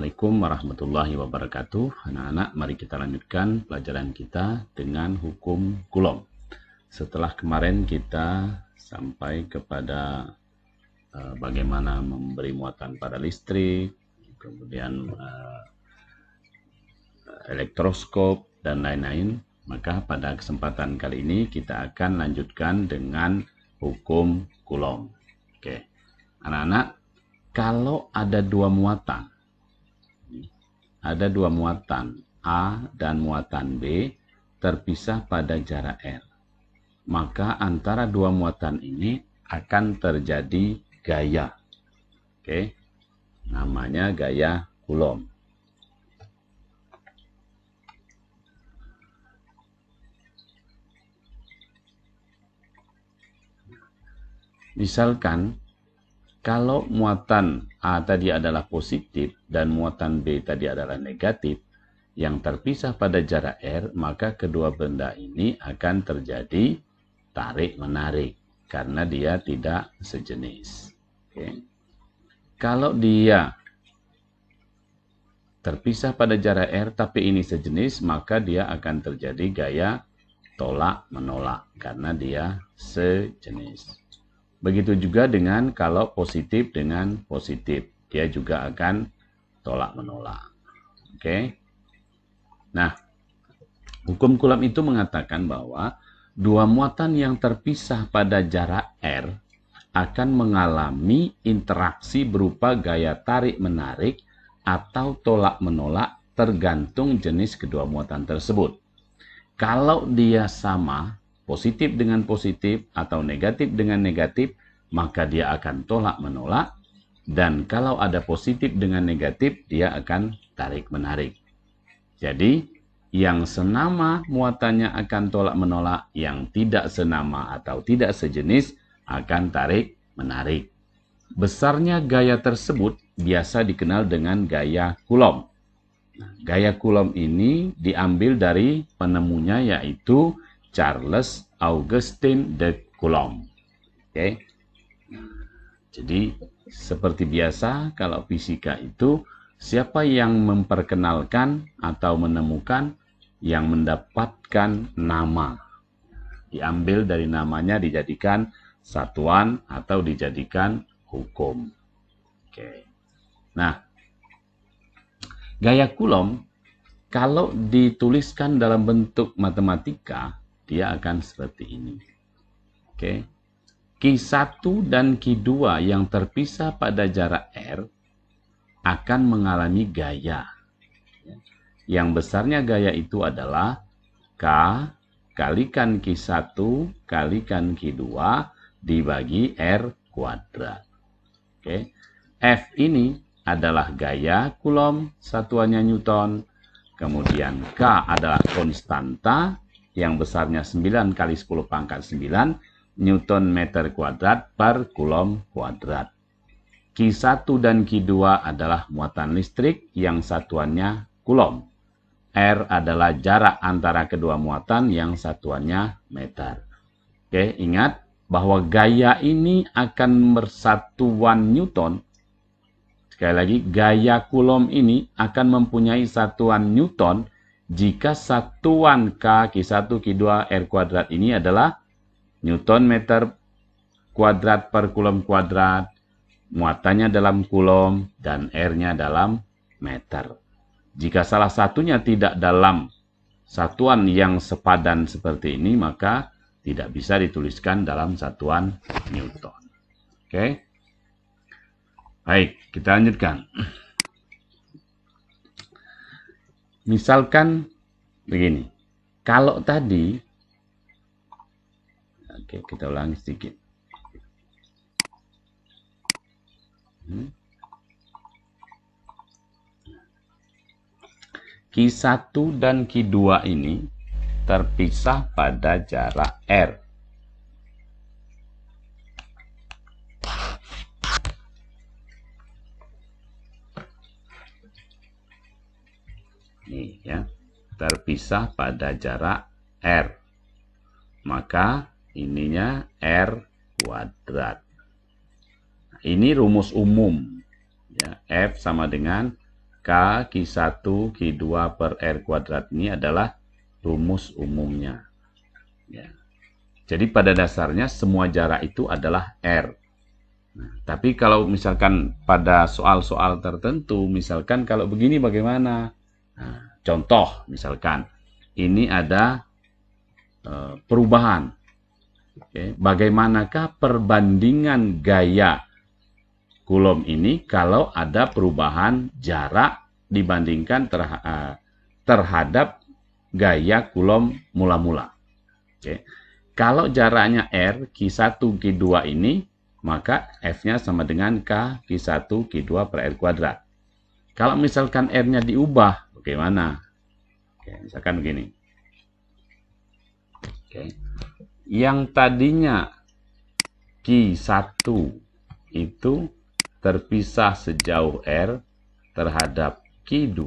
Assalamualaikum warahmatullahi wabarakatuh. Anak-anak, mari kita lanjutkan pelajaran kita dengan hukum Coulomb. Setelah kemarin kita sampai kepada bagaimana memberi muatan pada listrik, kemudian elektroskop, dan lain-lain, maka pada kesempatan kali ini kita akan lanjutkan dengan hukum Coulomb. Oke, anak-anak, kalau ada dua muatan, A dan muatan B terpisah pada jarak R, maka antara dua muatan ini akan terjadi gaya. Oke, namanya gaya Coulomb. Misalkan kalau muatan A tadi adalah positif dan muatan B tadi adalah negatif, yang terpisah pada jarak R, maka kedua benda ini akan terjadi tarik-menarik karena dia tidak sejenis. Oke. Kalau dia terpisah pada jarak R tapi ini sejenis, maka dia akan terjadi gaya tolak-menolak karena dia sejenis. Begitu juga dengan kalau positif dengan positif, dia juga akan tolak-menolak. Oke. Nah, hukum Coulomb itu mengatakan bahwa dua muatan yang terpisah pada jarak R akan mengalami interaksi berupa gaya tarik-menarik atau tolak-menolak tergantung jenis kedua muatan tersebut. Kalau dia sama, positif dengan positif atau negatif dengan negatif, maka dia akan tolak-menolak. Dan kalau ada positif dengan negatif, dia akan tarik-menarik. Jadi, yang senama muatannya akan tolak-menolak, yang tidak senama atau tidak sejenis akan tarik-menarik. Besarnya gaya tersebut biasa dikenal dengan gaya Coulomb. Nah, gaya Coulomb ini diambil dari penemunya yaitu Charles Augustin de Coulomb. Oke. Jadi seperti biasa kalau fisika itu siapa yang memperkenalkan atau menemukan yang mendapatkan nama. Diambil dari namanya dijadikan satuan atau dijadikan hukum. Oke. Nah, gaya Coulomb kalau dituliskan dalam bentuk matematika, dia akan seperti ini. Oke. Q1 dan Q2 yang terpisah pada jarak R akan mengalami gaya. Yang besarnya gaya itu adalah K kalikan Q1 kalikan Q2 dibagi R kuadrat. Oke. F ini adalah gaya Coulomb, satuannya Newton. Kemudian K adalah konstanta yang besarnya 9 kali 10 pangkat 9 Newton meter kuadrat per Coulomb kuadrat. Q1 dan Q2 adalah muatan listrik yang satuannya Coulomb. R adalah jarak antara kedua muatan yang satuannya meter. Oke, ingat bahwa gaya ini akan bersatuan Newton. Sekali lagi, gaya Coulomb ini akan mempunyai satuan Newton jika satuan K, Q1, Q2, R kuadrat ini adalah Newton meter kuadrat per Coulomb kuadrat, muatannya dalam Coulomb, dan R-nya dalam meter. Jika salah satunya tidak dalam satuan yang sepadan seperti ini, maka tidak bisa dituliskan dalam satuan Newton. Oke. Baik, kita lanjutkan. Misalkan begini. Kalau tadi, oke, kita ulangi sedikit. Q1 dan Q2 ini terpisah pada jarak R. Ini ya, terpisah pada jarak R. Maka ininya R kuadrat. Ini rumus umum. Ya, F sama dengan K, Q1, Q2 per R kuadrat ini adalah rumus umumnya. Ya. Jadi pada dasarnya semua jarak itu adalah R. Nah, tapi kalau misalkan pada soal-soal tertentu, misalkan kalau begini bagaimana? Nah, contoh misalkan, ini ada perubahan. Oke, bagaimanakah perbandingan gaya Coulomb ini kalau ada perubahan jarak dibandingkan terhadap gaya Coulomb mula-mula. Oke. Kalau jaraknya R, Q1, Q2 ini, maka F-nya sama dengan K, Q1, Q2 per R kuadrat. Kalau misalkan R-nya diubah, bagaimana? Oke, misalkan begini. Oke. Yang tadinya Q1 itu terpisah sejauh R terhadap Q2,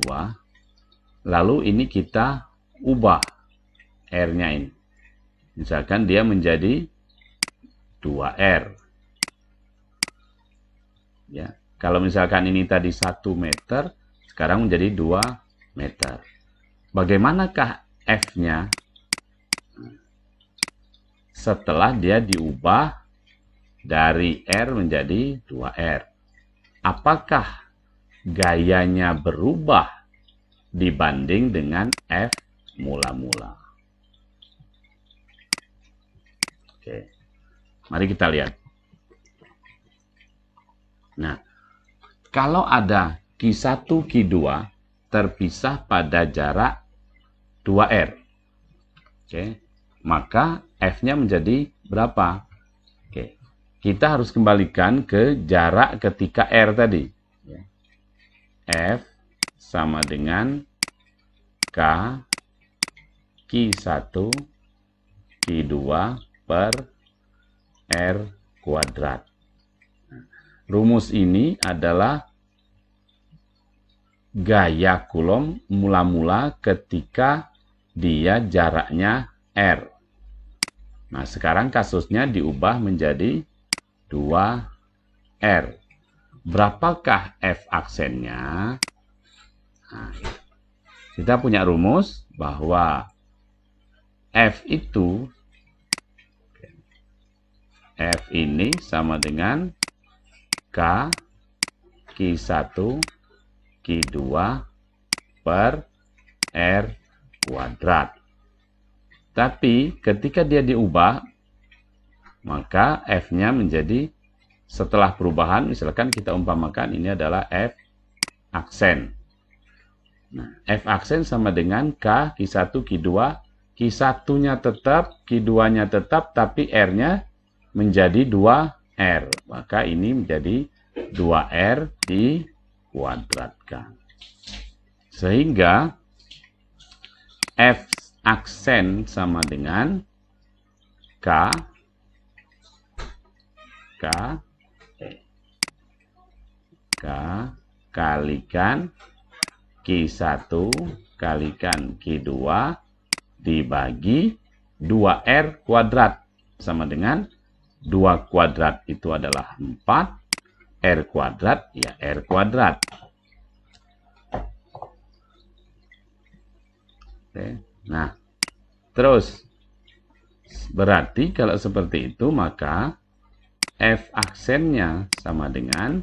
lalu ini kita ubah R-nya ini. Misalkan dia menjadi 2R. Ya, kalau misalkan ini tadi 1 meter, sekarang menjadi 2 meter. Bagaimanakah F-nya setelah dia diubah dari R menjadi 2R? Apakah gayanya berubah dibanding dengan F mula-mula? Oke, mari kita lihat. Nah, kalau ada Q1, Q2 terpisah pada jarak 2R, oke, maka F-nya menjadi berapa? Oke, kita harus kembalikan ke jarak ketika R tadi. F sama dengan K Q1 Q2 per R kuadrat. Rumus ini adalah gaya Coulomb mula-mula ketika dia jaraknya R. Nah, sekarang kasusnya diubah menjadi 2R. Berapakah F aksennya? Nah, kita punya rumus bahwa F ini sama dengan K Q1 Q2 per R kuadrat. Tapi ketika dia diubah, maka F-nya menjadi, setelah perubahan, misalkan kita umpamakan ini adalah F aksen. Nah, F aksen sama dengan K Q1 Q2, Q1-nya tetap, Q2-nya tetap, tapi R-nya menjadi 2R. Maka ini menjadi 2R dikuadratkan. Sehingga F aksen sama dengan K kalikan Q1 kalikan Q2 dibagi 2R kuadrat sama dengan 2 kuadrat itu adalah 4, R kuadrat ya R kuadrat. Oke. Nah, terus berarti kalau seperti itu maka F aksennya sama dengan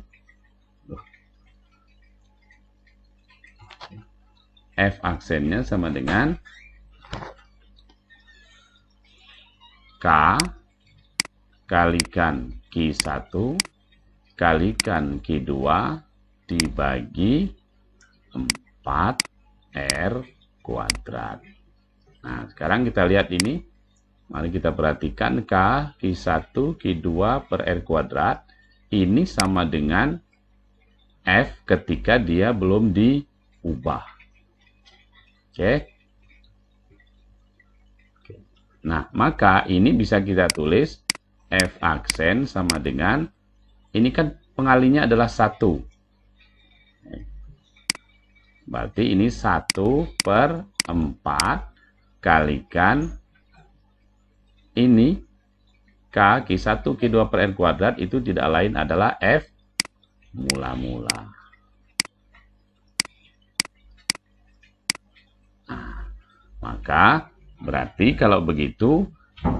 K kalikan Q1 kalikan Q2 dibagi 4R kuadrat. Nah, sekarang kita lihat ini. Mari kita perhatikan K Q1 Q2 per R kuadrat. Ini sama dengan F ketika dia belum diubah. Oke. Nah, maka ini bisa kita tulis F aksen sama dengan, ini kan pengalinya adalah 1. Berarti ini 1 per 4 kalikan ini K Q1 Q2 per R kuadrat itu tidak lain adalah F mula-mula. Maka berarti kalau begitu,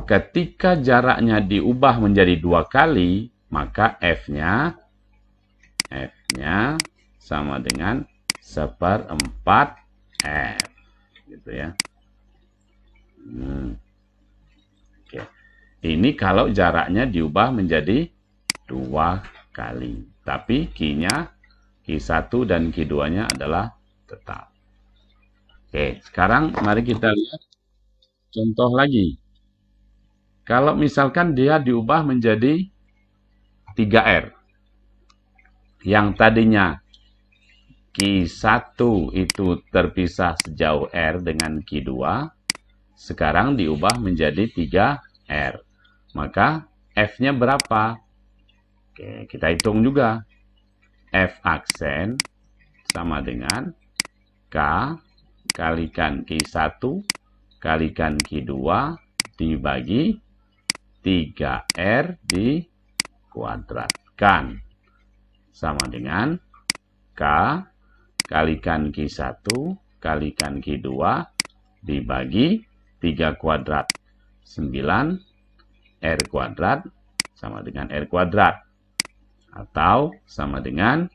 ketika jaraknya diubah menjadi 2 kali, maka F-nya sama dengan 1/4 F. Gitu ya. Oke. Ini kalau jaraknya diubah menjadi 2 kali. Tapi Q-nya, Q1 dan Q2-nya adalah tetap. Oke, sekarang mari kita lihat contoh lagi. Kalau misalkan dia diubah menjadi 3R. Yang tadinya Q1 itu terpisah sejauh R dengan Q2, sekarang diubah menjadi 3R. Maka F-nya berapa? Oke, kita hitung juga. F aksen sama dengan K kalikan Q1 kalikan Q2 dibagi 3R dikuadratkan. Sama dengan K kalikan Q1 kalikan Q2 dibagi 3 kuadrat. 9 R kuadrat sama dengan R kuadrat. Atau sama dengan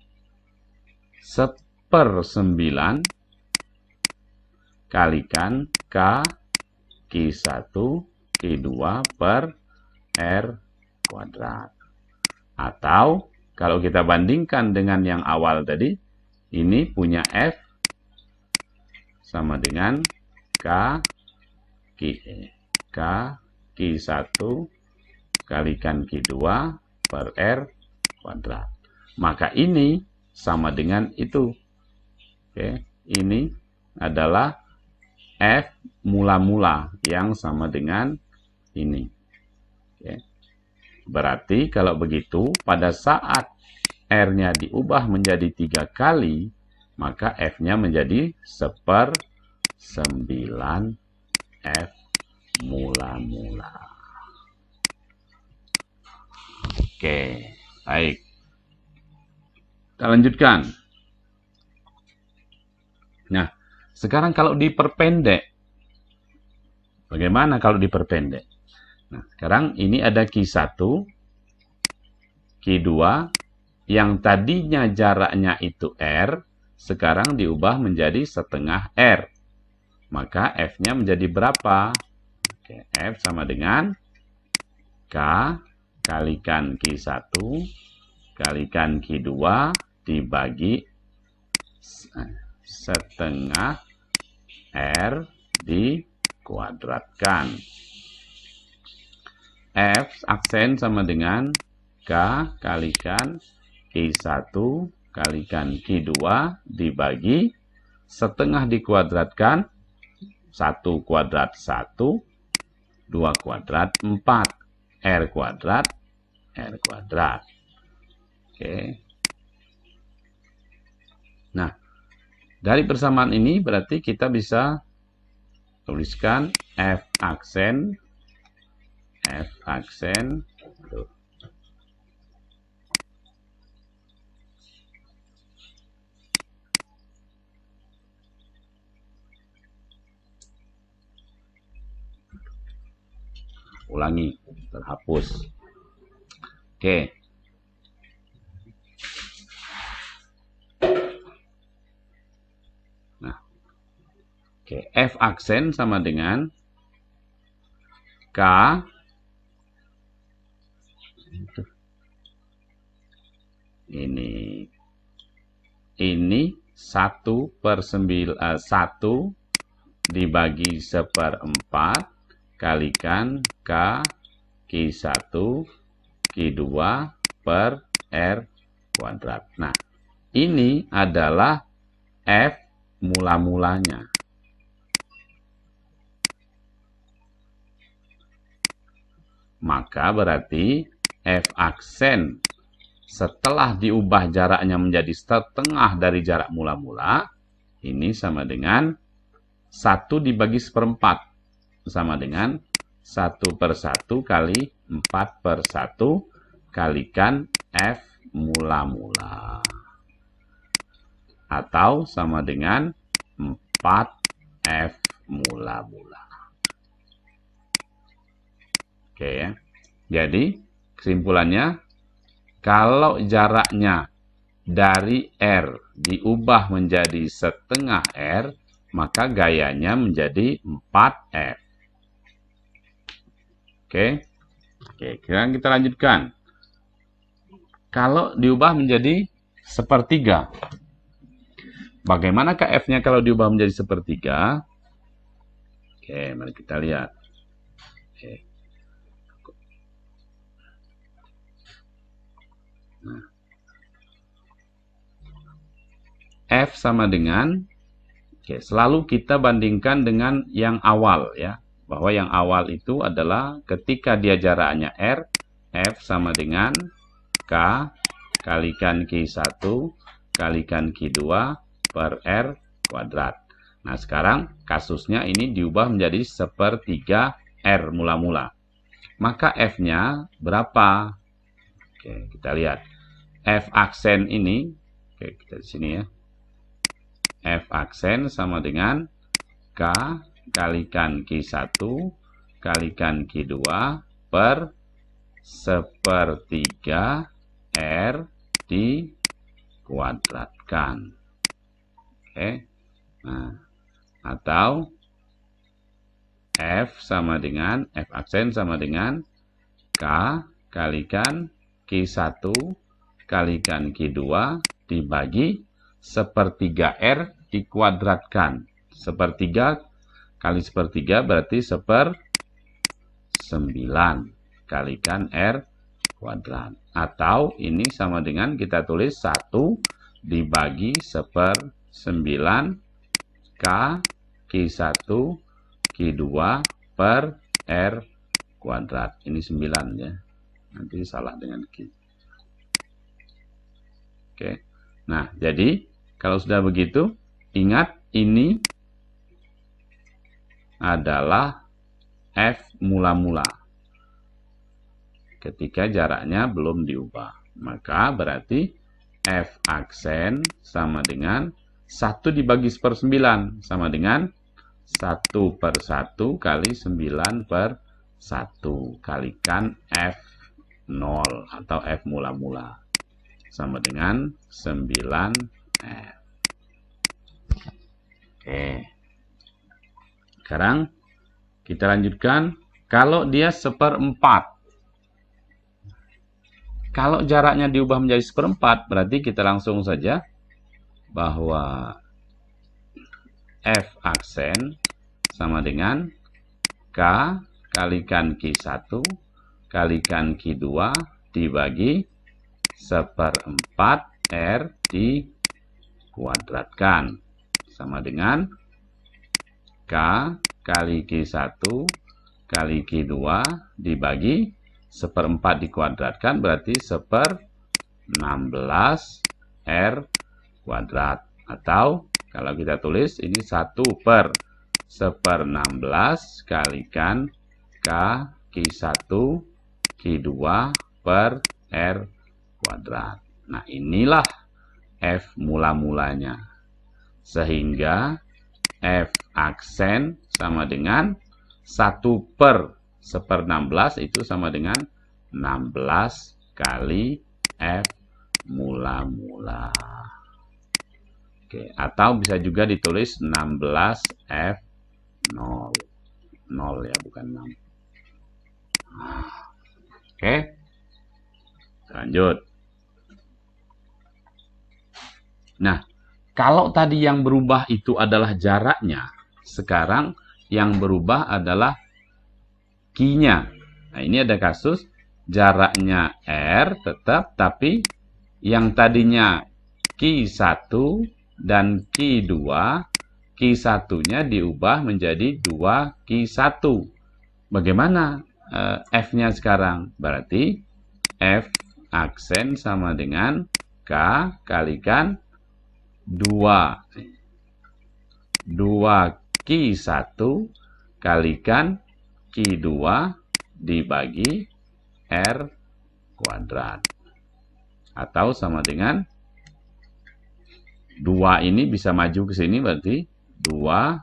1/9 kalikan K Q1 Q2 per R kuadrat. Atau kalau kita bandingkan dengan yang awal tadi, ini punya F sama dengan K Q1 kalikan Q2 per R kuadrat. Maka ini sama dengan itu. Oke, ini adalah F mula-mula yang sama dengan ini. Oke. Berarti kalau begitu, pada saat R-nya diubah menjadi 3 kali, maka F-nya menjadi 1/9 F mula-mula. Oke, baik. Kita lanjutkan. Nah, sekarang kalau diperpendek, bagaimana kalau diperpendek? Nah, sekarang ini ada Q1, Q2, yang tadinya jaraknya itu R, sekarang diubah menjadi setengah R. Maka F-nya menjadi berapa? Oke, F sama dengan K kalikan Q1 kalikan Q2 dibagi setengah R dikuadratkan. F aksen sama dengan K kalikan Q1 kalikan Q2 dibagi setengah dikuadratkan 1 kuadrat 1, 2 kuadrat 4, R kuadrat, R kuadrat. Oke. Nah, dari persamaan ini berarti kita bisa tuliskan F aksen, ulangi, terhapus. Oke. Nah, oke, F aksen sama dengan K ini 1/1 dibagi 1/4 kalikan K Q1 Q2 per R kuadrat. Nah, ini adalah F mula-mulanya. Maka berarti F aksen setelah diubah jaraknya menjadi setengah dari jarak mula-mula, ini sama dengan 1 dibagi 1/4. Sama dengan 1/1 kali 4/1 kalikan F mula-mula. Atau sama dengan 4F mula-mula. Oke ya. Jadi kesimpulannya, kalau jaraknya dari R diubah menjadi setengah R, maka gayanya menjadi 4F. Oke. Oke, sekarang kita lanjutkan. Kalau diubah menjadi sepertiga, bagaimanakah F-nya kalau diubah menjadi sepertiga? Oke, mari kita lihat. Oke. Nah. F sama dengan, oke, selalu kita bandingkan dengan yang awal ya. Bahwa yang awal itu adalah ketika dia jaraknya R, F sama dengan K kalikan Q1 kalikan Q2 per R kuadrat. Nah, sekarang kasusnya ini diubah menjadi sepertiga R mula-mula. Maka F-nya berapa? Oke, kita lihat. F aksen ini, oke, kita di sini ya. F aksen sama dengan K kalikan Q1 kalikan Q2 per sepertiga R dikuadratkan. Oke. Nah, atau F sama dengan, F aksen sama dengan K kalikan Q1 kalikan Q2 dibagi sepertiga R dikuadratkan. Sepertiga kali sepertiga berarti 1/9 kalikan R kuadrat. Atau ini sama dengan kita tulis 1 dibagi 1/9 K Q1 Q2 per R kuadrat. Ini 9 ya. Nanti salah dengan Q. Oke. Nah, jadi kalau sudah begitu, ingat ini adalah F mula-mula. Ketika jaraknya belum diubah. Maka berarti F aksen sama dengan 1 dibagi 1/9 sama dengan 1/1 kali 9/1 kalikan F0 atau F mula-mula sama dengan 9F. Oke. Sekarang kita lanjutkan. Kalau dia 1/4. Kalau jaraknya diubah menjadi 1/4, berarti kita langsung saja bahwa F aksen sama dengan K kalikan Q1 kalikan Q2 dibagi 1/4 R dikuadratkan. Sama dengan K kali Q1 kali Q2 dibagi 1/4 dikuadratkan berarti 1/16 R kuadrat. Atau kalau kita tulis ini 1/1/16 kalikan K Q1 Q2 per R kuadrat. Nah, inilah F mula-mulanya. Sehingga F aksen sama dengan 1/1/16 itu sama dengan 16 kali F mula-mula. Oke, atau bisa juga ditulis 16 F0. 0 ya, bukan 6. Oke. Lanjut. Nah, kalau tadi yang berubah itu adalah jaraknya, sekarang yang berubah adalah Q-nya. Nah, ini ada kasus jaraknya R tetap, tapi yang tadinya Q1 dan Q2, Q1-nya diubah menjadi 2Q1. Bagaimana F-nya sekarang? Berarti F aksen sama dengan K kalikan 2Q1 kalikan Q2 dibagi R kuadrat. Atau sama dengan 2 ini bisa maju ke sini berarti 2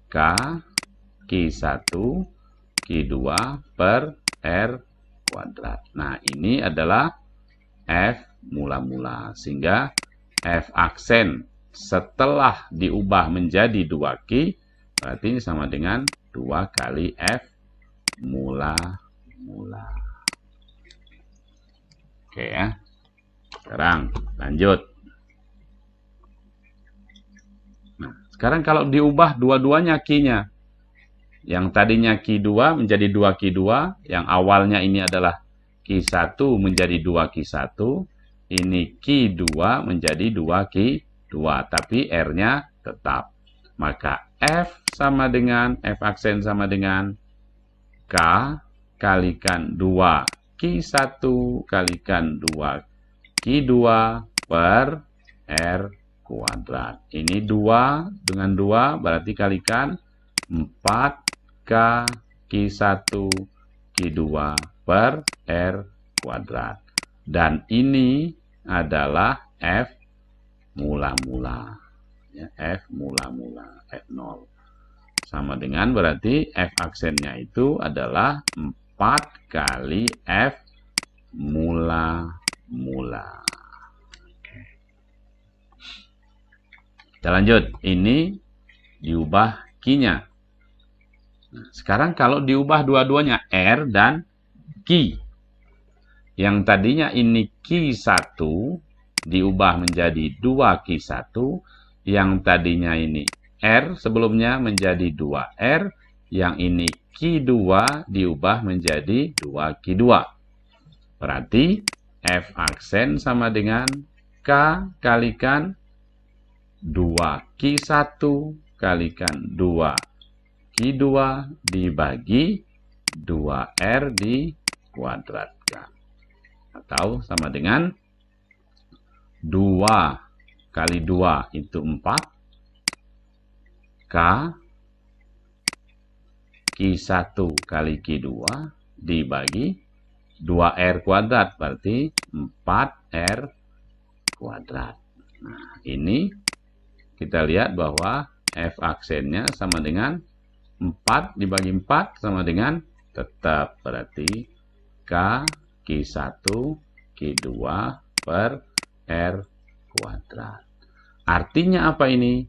K Q1 Q2 per R kuadrat. Nah, ini adalah F mula-mula. Sehingga F aksen setelah diubah menjadi 2Q, berarti ini sama dengan 2 kali F mula-mula. Oke ya. Sekarang lanjut. Nah, sekarang kalau diubah dua-duanya Q-nya. Yang tadinya Q2 menjadi 2Q2, yang awalnya ini adalah Q1 menjadi 2Q1, ini Q2 menjadi 2Q2, tapi R-nya tetap. Maka F sama dengan, F aksen sama dengan K kalikan 2Q1 kalikan 2Q2 per R kuadrat. Ini 2 dengan 2 berarti kalikan 4K Q1 Q2 per R kuadrat. Dan ini adalah F mula-mula. Ya, F mula-mula, F0. Sama dengan berarti F aksennya itu adalah 4 kali F mula-mula. Kita lanjut. Ini diubah Q-nya. Nah, sekarang kalau diubah dua-duanya R dan Q. Yang tadinya ini Q1 diubah menjadi 2Q1. Yang tadinya ini R sebelumnya menjadi 2R. Yang ini Q2 diubah menjadi 2Q2. Berarti F aksen sama dengan K kalikan 2Q1 kalikan 2Q2 dibagi 2R dikuadratkan. Atau sama dengan 2 kali 2 itu 4. K Q1 kali Q2 dibagi 2R kuadrat. Berarti 4R kuadrat. Nah, ini kita lihat bahwa F aksennya sama dengan 4 dibagi 4 sama dengan tetap. Berarti K Q1 Q2 per R kuadrat. Artinya apa ini?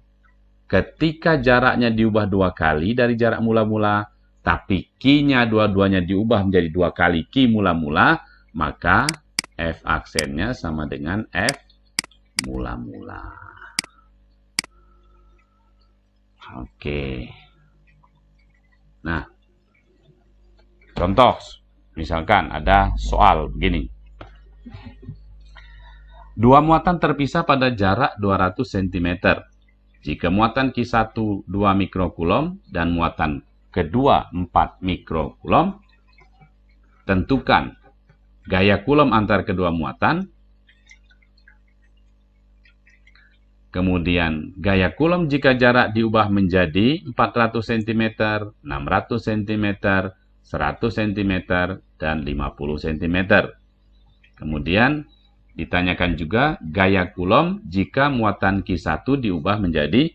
Ketika jaraknya diubah 2 kali dari jarak mula-mula, tapi Q-nya dua-duanya diubah menjadi 2 kali Q mula-mula, maka F aksennya sama dengan F mula-mula. Oke. Nah, contoh. Misalkan ada soal begini. Dua muatan terpisah pada jarak 200 cm. Jika muatan Q1 2 mikrokulom dan muatan kedua 4 mikrokulom, tentukan gaya kulom antar kedua muatan. Kemudian gaya kulom jika jarak diubah menjadi 400 cm, 600 cm, 100 cm, dan 50 cm. Kemudian ditanyakan juga gaya kulom jika muatan Q1 diubah menjadi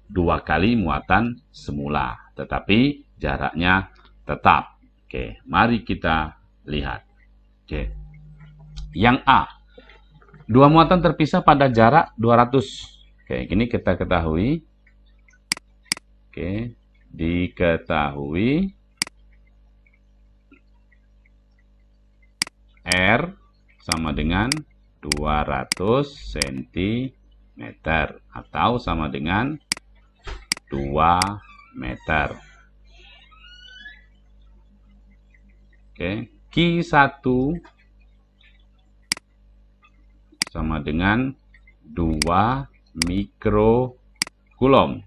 2 kali muatan semula, tetapi jaraknya tetap. Oke, mari kita lihat. Oke. Yang A, dua muatan terpisah pada jarak 200. Oke, ini kita ketahui. Oke, diketahui R sama dengan 200 cm atau sama dengan 2 meter. Oke, Q1 sama dengan 2 mikrokulom.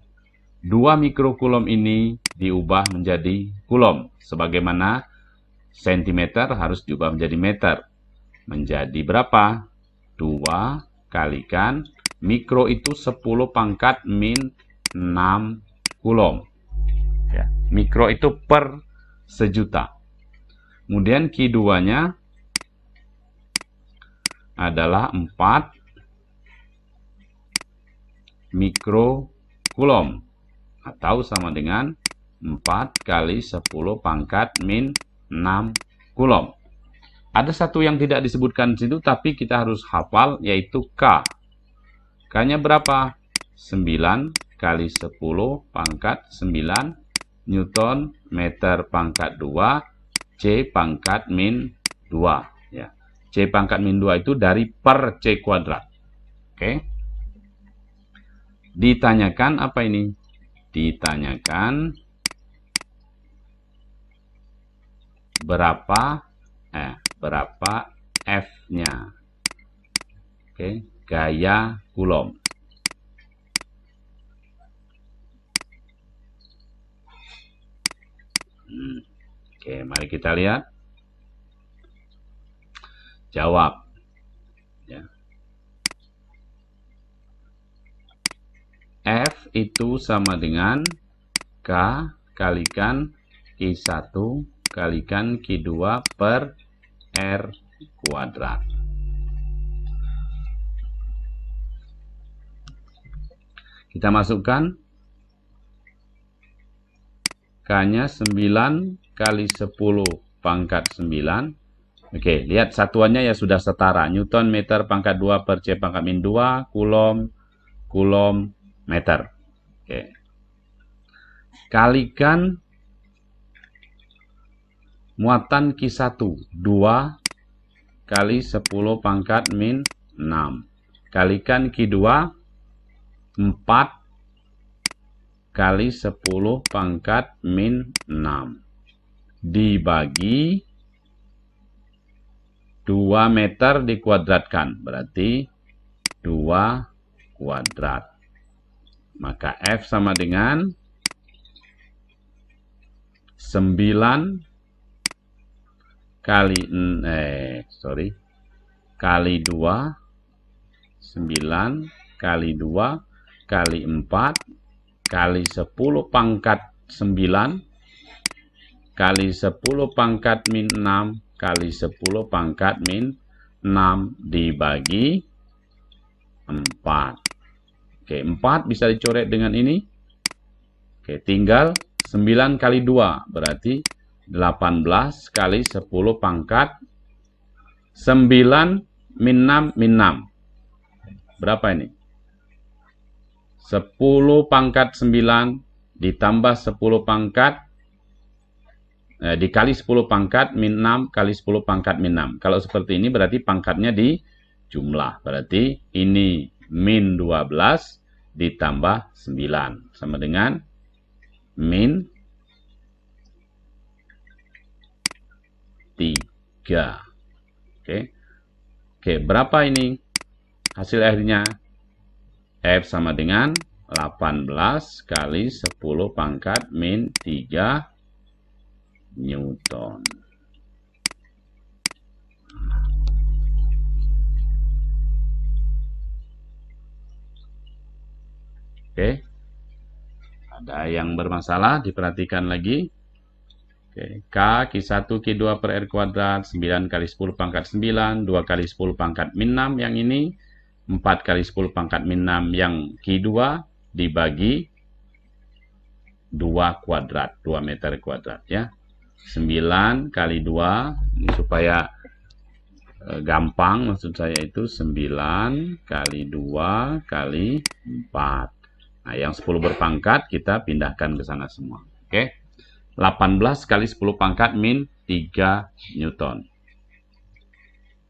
2 mikrokulom ini diubah menjadi kulom. Sebagaimana sentimeter harus diubah menjadi meter. Menjadi berapa? 2 kalikan mikro itu 10 pangkat min 6 kulom. Ya, mikro itu per sejuta. Kemudian Q2-nya adalah 4 mikrokulom atau sama dengan 4 kali 10 pangkat min 6 Coulomb. Ada satu yang tidak disebutkan di situ, tapi kita harus hafal, yaitu K. K-nya berapa? 9 kali 10 pangkat 9 Newton meter pangkat 2 C pangkat min 2. Ya. C pangkat min 2 itu dari per C kuadrat. Oke. Ditanyakan apa ini? Ditanyakan berapa F-nya. Oke, gaya Coulomb. Oke, mari kita lihat. Jawab. Ya. F itu sama dengan K kalikan Q1 kalikan Q2 per R kuadrat. Kita masukkan K-nya 9 kali 10 pangkat 9. Oke, lihat satuannya ya sudah setara. Newton meter pangkat 2 per C pangkat min 2, Coulomb meter. Oke. Kalikan muatan Q1, 2 kali 10 pangkat min 6. Kalikan Q2, 4 kali 10 pangkat min 6. Dibagi 2 meter dikuadratkan, berarti 2 kuadrat. Maka F sama dengan 9 kali kali 2, 9 kali 2 kali 4 kali 10 pangkat 9 kali 10 pangkat min 6 kali 10 pangkat min 6 dibagi 4. Oke, 4 bisa dicoret dengan ini. Oke, tinggal 9 kali 2, berarti 18 kali 10 pangkat 9 min 6 min 6. Berapa ini? 10 pangkat 9 ditambah 10 pangkat dikali 10 pangkat min 6 kali 10 pangkat min 6. Kalau seperti ini berarti pangkatnya di jumlah. Berarti ini min 12 ditambah 9. Sama dengan min 3. Oke, berapa ini hasil akhirnya? F sama dengan 18 kali 10 pangkat min 3 Newton. Oke. Ada yang bermasalah, diperhatikan lagi. Oke. K, Q1, Q2 per R kuadrat, 9 kali 10 pangkat 9, 2 kali 10 pangkat min 6 yang ini, 4 kali 10 pangkat min 6 yang Q2 dibagi 2 kuadrat, 2 meter kuadrat ya. 9 kali 2, ini supaya gampang, maksud saya itu 9 kali 2 kali 4. Nah, yang 10 berpangkat kita pindahkan ke sana semua. Oke. 18 kali 10 pangkat min 3 Newton.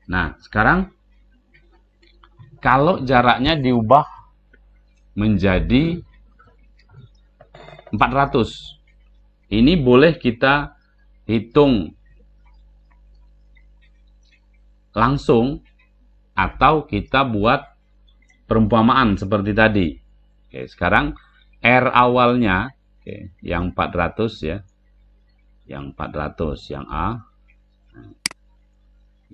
Nah, sekarang kalau jaraknya diubah menjadi 400. Ini boleh kita hitung langsung atau kita buat perumpamaan seperti tadi. Oke, sekarang R awalnya yang 400 ya. Yang 400 yang A.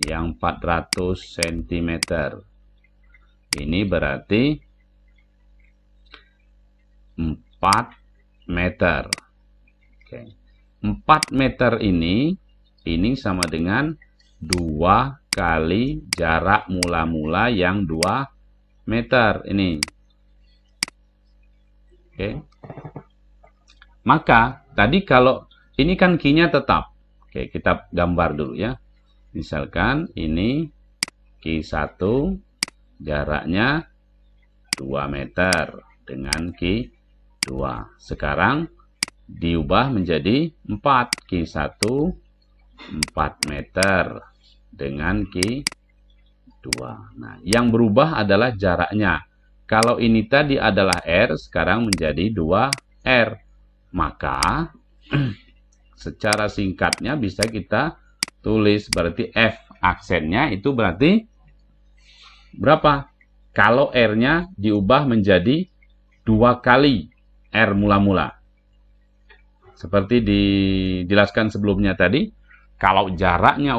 Yang 400 cm. Ini berarti 4 meter. Oke. 4 meter ini sama dengan 2 kali jarak mula-mula yang 2 meter ini. Oke. Maka tadi kalau ini kan Q-nya tetap. Oke, kita gambar dulu ya. Misalkan ini Q1 jaraknya 2 meter dengan Q2. Sekarang diubah menjadi 4. Q1 4 meter dengan Q2. Nah, yang berubah adalah jaraknya. Kalau ini tadi adalah R, sekarang menjadi 2R. Maka, secara singkatnya bisa kita tulis. Berarti F aksennya itu berarti berapa? Kalau R-nya diubah menjadi 2 kali R mula-mula. Seperti dijelaskan sebelumnya tadi, kalau jaraknya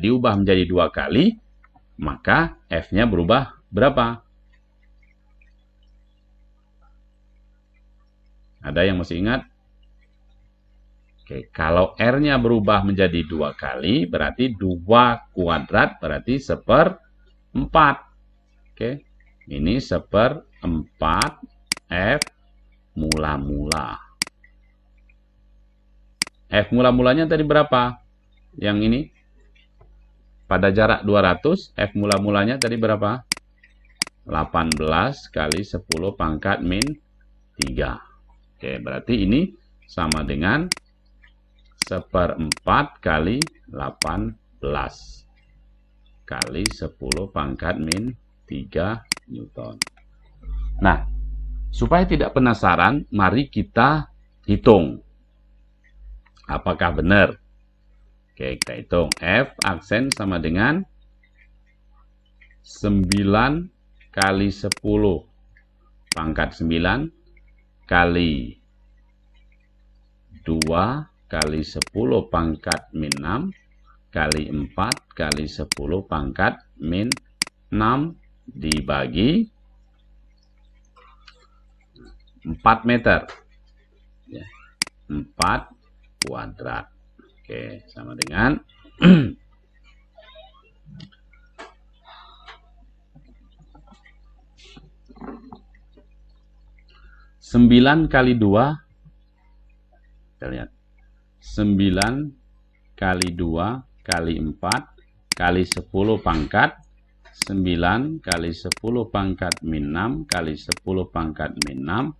diubah menjadi 2 kali, maka F-nya berubah berapa? Ada yang masih ingat? Oke, kalau R-nya berubah menjadi 2 kali, berarti 2 kuadrat berarti 1/4. Oke, ini 1/4 F mula-mula. F mula-mulanya tadi berapa? Yang ini? Pada jarak 200, F mula-mulanya tadi berapa? 18 kali 10 pangkat min 3. Oke, berarti ini sama dengan 1/4 kali 18 kali 10 pangkat min 3 Newton. Nah, supaya tidak penasaran, mari kita hitung. Apakah benar? Oke, kita hitung. F aksen sama dengan 9 kali 10 pangkat 9 kali 2 kali 10 pangkat min 6 kali 4 kali 10 pangkat min 6 dibagi 4 meter. 4 kuadrat. Oke, sama dengan 9 kali 2. Kita lihat. 9 kali 2 kali 4 kali 10 pangkat 9 kali 10 pangkat min 6 kali 10 pangkat min 6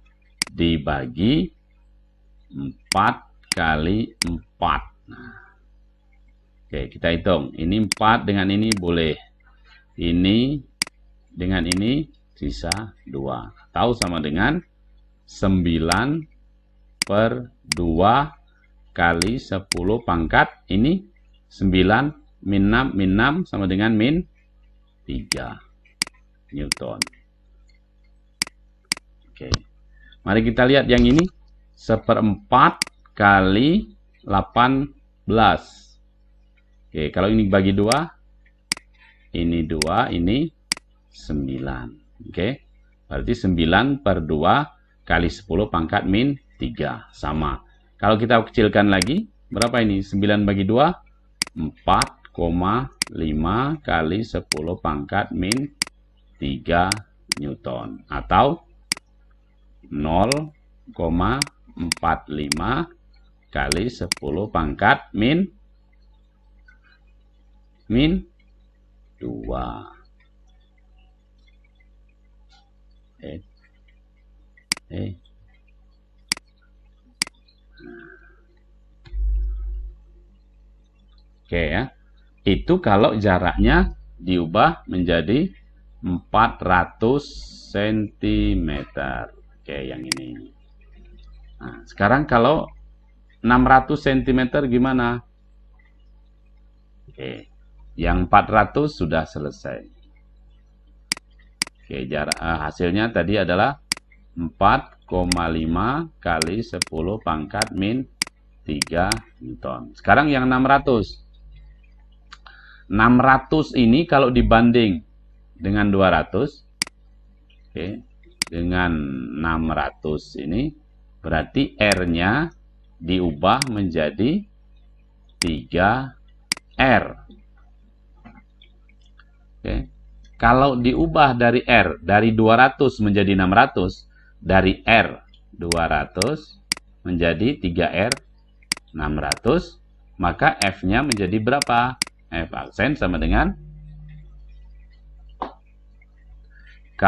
dibagi 4 kali 4. Nah. Oke, kita hitung. Ini 4 dengan ini boleh. Ini dengan ini sisa 2. Atau sama dengan 9/2 kali 10 pangkat. Ini 9 min 6 sama dengan min 3 Newton. Oke. Mari kita lihat yang ini. 1/4 kali 18. Oke, kalau ini bagi 2, ini 2, ini 9. Oke, berarti 9/2 kali 10 pangkat min 3. Sama. Kalau kita kecilkan lagi, berapa ini? 9 bagi 2, 4,5 kali 10 pangkat min 3 Newton. Atau 0,45 kali 10 pangkat min 2. Oke ya. Itu kalau jaraknya diubah menjadi 400 cm. Oke, yang ini. Nah, sekarang kalau 600 cm gimana? Oke, yang 400 sudah selesai. Oke, hasilnya tadi adalah 4,5 kali 10 pangkat min 3 Newton. Sekarang yang 600. 600 ini kalau dibanding dengan 200, oke, dengan 600 ini berarti R-nya diubah menjadi 3R. Oke. Kalau diubah dari R, dari 200 menjadi 600, dari R 200 menjadi 3R 600, maka F-nya menjadi berapa? F aksen sama dengan K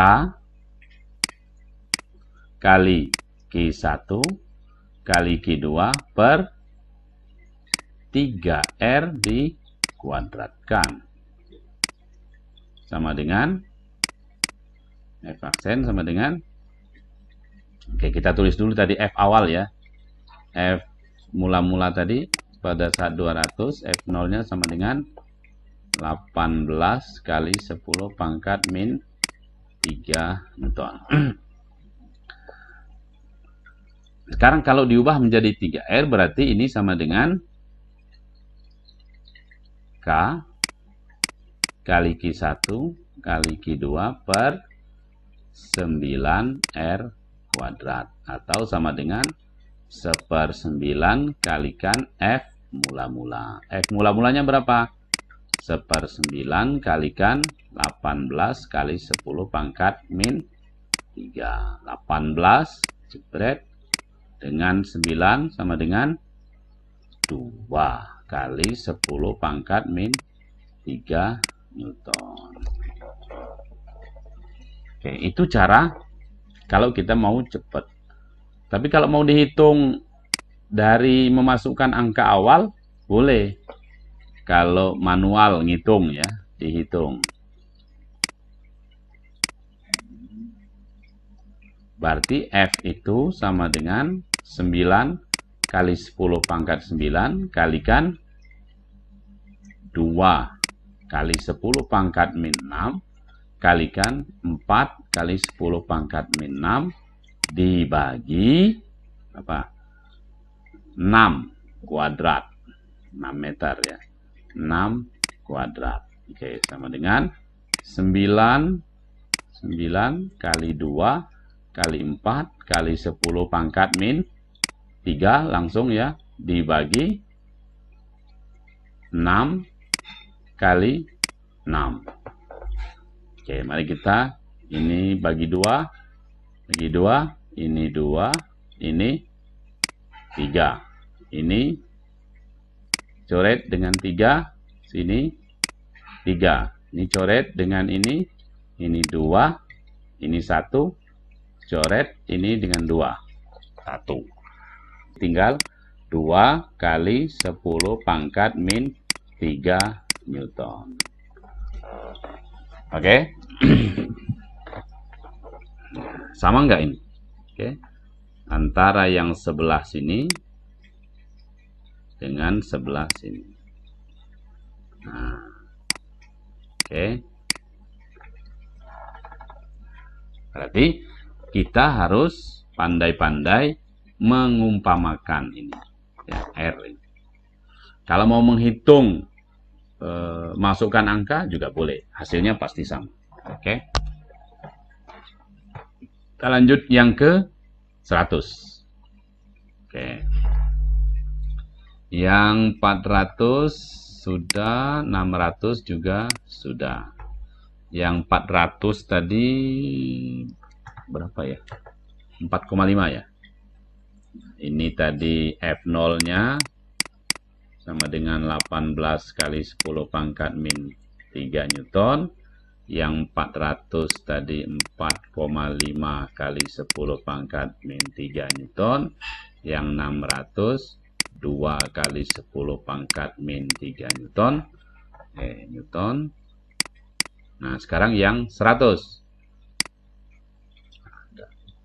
kali Q1 kali Q2 per 3R dikuadratkan. Sama dengan F aksen sama dengan, oke, kita tulis dulu tadi F awal ya. F mula-mula tadi pada saat 200, F0-nya sama dengan 18 kali 10 pangkat min 3 Newton. Sekarang kalau diubah menjadi 3R, berarti ini sama dengan K kali Q1 kali Q2 per 9R kuadrat. Atau sama dengan 1/9 kalikan F mula-mula. F mula-mulanya berapa? 1/9 kalikan 18 kali 10 pangkat min 3. 18 jebret dengan 9 sama dengan 2 kali 10 pangkat min 3 Newton. Oke, itu cara kalau kita mau cepat. Tapi kalau mau dihitung dari memasukkan angka awal, boleh. Kalau manual ngitung ya, dihitung. Berarti F itu sama dengan 9 kali 10 pangkat 9 kalikan 2 kali 10 pangkat min 6 kalikan 4 kali 10 pangkat min 6 dibagi apa? 6 kuadrat. 6 meter ya. 6 kuadrat. Oke, sama dengan 9 kali 2 kali 4 kali 10 pangkat min 3 langsung ya, dibagi 6 kali 6. Oke, mari kita ini bagi 2, ini 2, ini 3. Ini coret dengan 3, sini 3. Ini coret dengan ini 2, ini 1, coret ini dengan 2, 1. Tinggal 2 kali 10 pangkat min 3 Newton. Oke. Sama nggak ini? Oke. Antara yang sebelah sini dengan sebelah sini. Nah. Oke. Berarti kita harus pandai-pandai mengumpamakan ini. Ya, R ini. Kalau mau menghitung masukkan angka juga boleh. Hasilnya pasti sama. Oke. Kita lanjut yang ke 100. Oke. Yang 400 sudah, 600 juga sudah. Yang 400 tadi berapa ya? 4,5 ya. Ini tadi F0-nya sama dengan 18 kali 10 pangkat min 3 Newton. Yang 400 tadi 4,5 kali 10 pangkat min 3 Newton. Yang 600 2 kali 10 pangkat min 3 Newton. Newton. Nah, sekarang yang 100.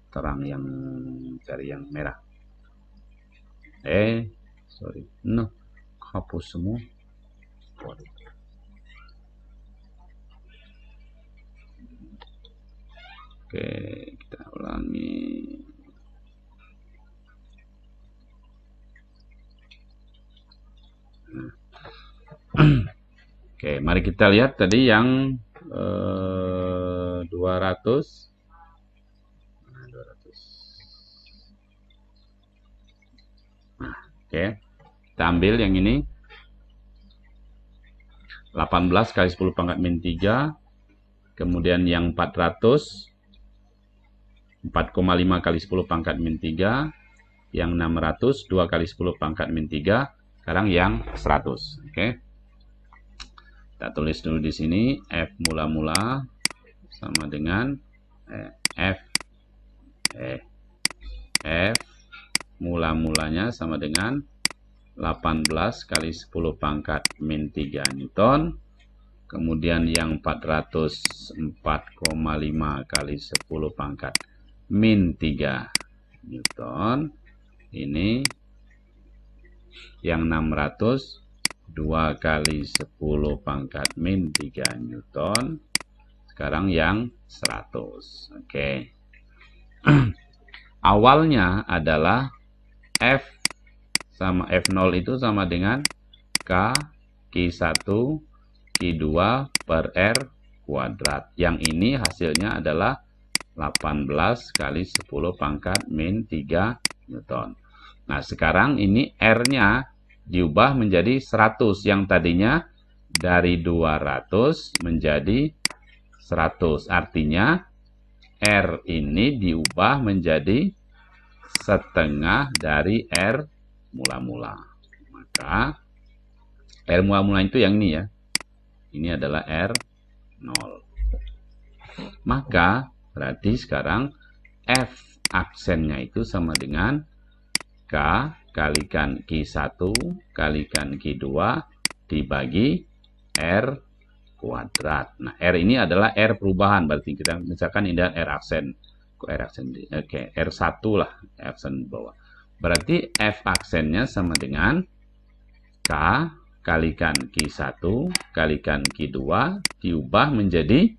Terang yang cari yang merah. Sorry. No. Hapus semua. Waduh. Oke, kita ulangi. Oke, mari kita lihat tadi yang 200. Nah, oke. Kita ambil yang ini. 18 kali 10 pangkat min 3. Kemudian yang 400. 4,5 kali 10 pangkat min 3. yang 600, 2 kali 10 pangkat min 3, sekarang yang 100. Oke. Kita tulis dulu di sini, F mula-mula sama dengan F mula-mulanya sama dengan 18 kali 10 pangkat min 3 Newton. Kemudian yang 404,5 kali 10 pangkat min 3 Newton. Ini yang 600, 2 kali 10 pangkat min 3 Newton. Sekarang yang 100. Oke. Awalnya adalah F sama F0 itu sama dengan K, Q1, Q2 per R kuadrat. Yang ini hasilnya adalah 18 kali 10 pangkat min 3 Newton. Nah, sekarang ini R-nya diubah menjadi 100. Yang tadinya dari 200 menjadi 100. Artinya R ini diubah menjadi setengah dari R mula-mula. Maka R mula-mula itu yang ini ya. Ini adalah R0. Maka berarti sekarang F aksennya itu sama dengan K kalikan Q1 kalikan Q2 dibagi R kuadrat. Nah, R ini adalah R perubahan. Berarti kita misalkan ini adalah R aksen. R aksen. Oke, R1 lah. Aksen bawah. Berarti F aksennya sama dengan K kalikan Q1 kalikan Q2 diubah menjadi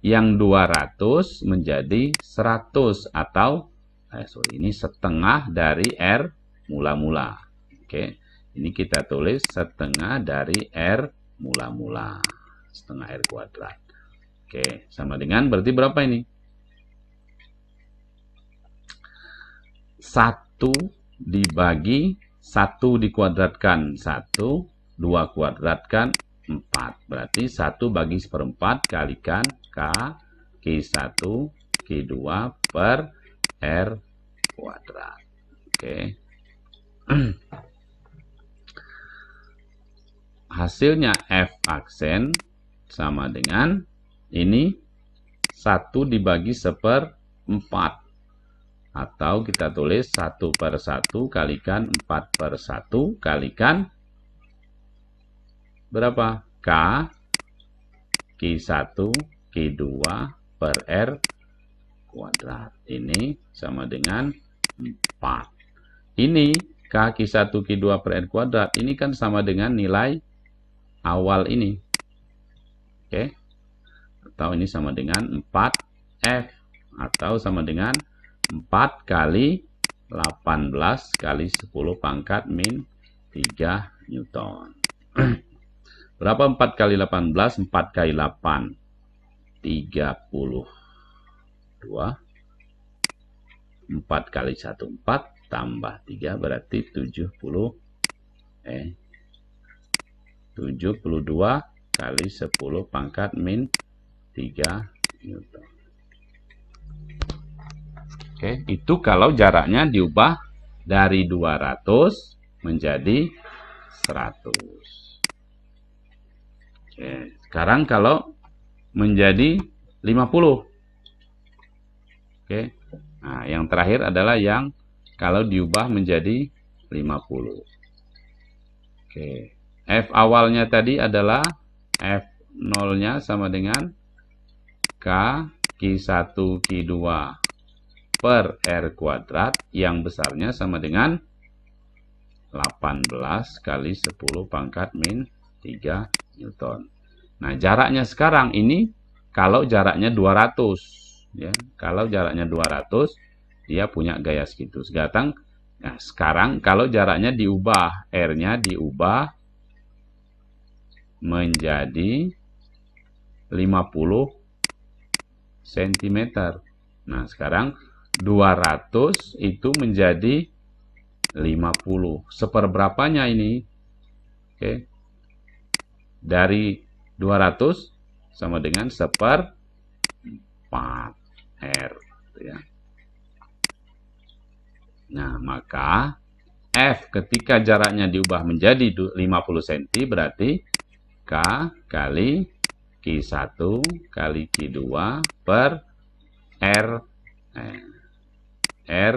yang 200 menjadi 100 atau ini setengah dari R mula-mula. Oke, ini kita tulis setengah dari R mula-mula. Setengah R kuadrat. Oke, sama dengan berarti berapa ini? 1 dibagi 1 dikuadratkan 1, 2 kuadratkan 4. Berarti 1 bagi 1/4 kalikan K, Q1, Q2 per R kuadrat. Oke. Hasilnya F aksen sama dengan ini 1 dibagi 1/4. Atau kita tulis 1/1 kalikan 4/1 kalikan berapa? K, Q1, Q2 per R kuadrat. Ini sama dengan 4. Ini K, Q1, Q2 per R kuadrat. Ini kan sama dengan nilai awal ini. Oke. Atau ini sama dengan 4F. Atau sama dengan 4 kali 18 kali 10 pangkat min 3 Newton. Berapa 4 kali 18? 4 kali 8. 32. 4 kali 1, 4. Tambah 3 berarti 72 kali 10 pangkat min 3 Newton. Oke, itu kalau jaraknya diubah dari 200 menjadi 100. Oke, sekarang kalau menjadi 50. Oke. Nah, yang terakhir adalah yang kalau diubah menjadi 50. Oke. F awalnya tadi adalah F0-nya sama dengan K Q1 Q2 per R kuadrat yang besarnya sama dengan 18 kali 10 pangkat min 3 Newton. Nah, jaraknya sekarang ini kalau jaraknya 200 ya. Kalau jaraknya 200 dia punya gaya segitu. Nah, sekarang kalau jaraknya diubah, R-nya diubah menjadi 50 cm. Nah, sekarang 200 itu menjadi 50. Seperberapanya ini? Oke. Dari 200 sama dengan 1/4 R. Ya. Nah, maka F ketika jaraknya diubah menjadi 50 cm berarti K kali Q1 kali Q2 per R. R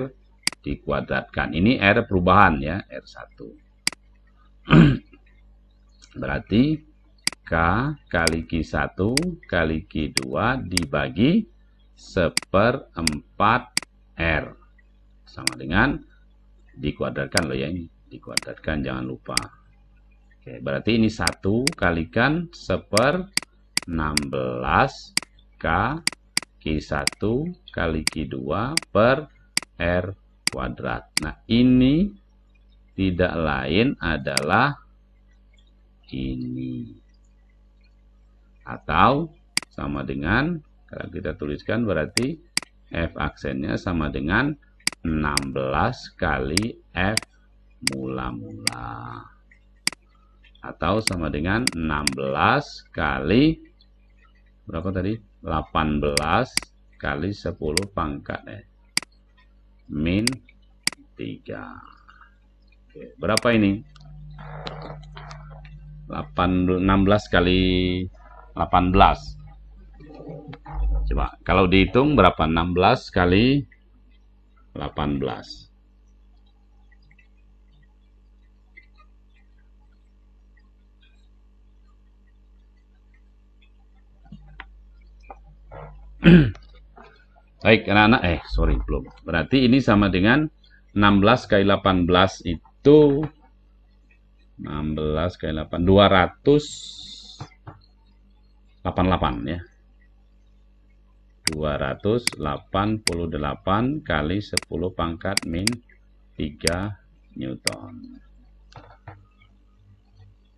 dikuadratkan. Ini R perubahan ya, R1. Berarti K kali Q1 kali Q2 dibagi 1/4 R. Sama dengan dikuadratkan loh ya ini. Dikuadratkan jangan lupa. Oke, berarti ini 1 kalikan 1/16 K Q1 kali Q2 per R kuadrat. Nah, ini tidak lain adalah ini. Atau sama dengan, kalau kita tuliskan berarti F aksennya sama dengan 16 kali F mula-mula. Atau sama dengan 16 kali, berapa tadi? 18 kali 10 pangkat min 3. Oke, berapa ini? 16 kali 18. Coba, kalau dihitung berapa? 16 kali 18. Baik, anak-anak, sorry, belum. Berarti ini sama dengan 16 kali 18 itu 16 kali 8, 288 ya. 288 kali 10 pangkat min 3 Newton.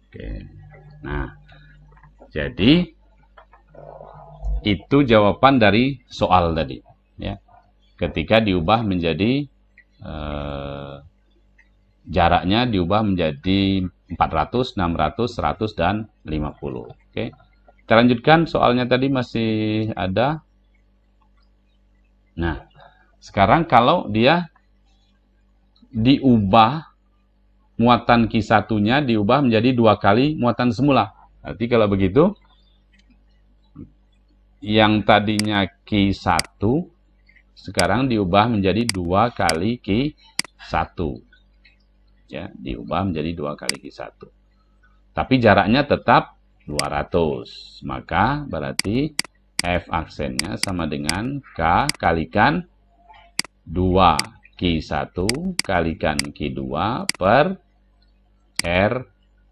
Oke. Nah, jadi itu jawaban dari soal tadi ya. Ketika diubah menjadi jaraknya diubah menjadi 400, 600, 100 dan 50. Oke. Kita lanjutkan soalnya tadi masih ada. Nah, sekarang kalau dia diubah muatan Q1-nya diubah menjadi 2 kali muatan semula. Berarti kalau begitu yang tadinya Q1 sekarang diubah menjadi 2 kali Q1. Ya, diubah menjadi 2 kali Q1. Tapi jaraknya tetap 200. Maka berarti F aksennya sama dengan K kalikan 2 Q1 kalikan Q2 per R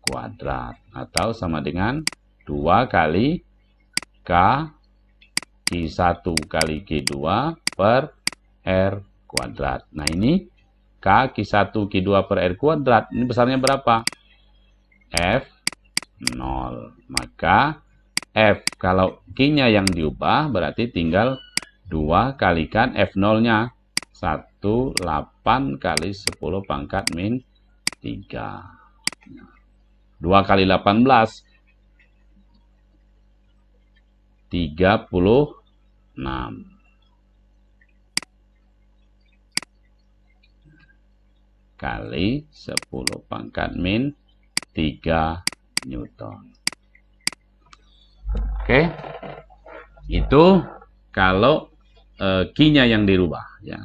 kuadrat. Atau sama dengan 2 kali K Q1 kali Q2 per R kuadrat. Nah, ini K Q1 Q2 per R kuadrat. Ini besarnya berapa? F 0. Maka F kalau Q-nya yang diubah berarti tinggal 2 kalikan F0-nya. 18 kali 10 pangkat min 3. 2 kali 18. 36. Kali 10 pangkat min 3 Newton. Oke, itu kalau Q-nya yang dirubah ya.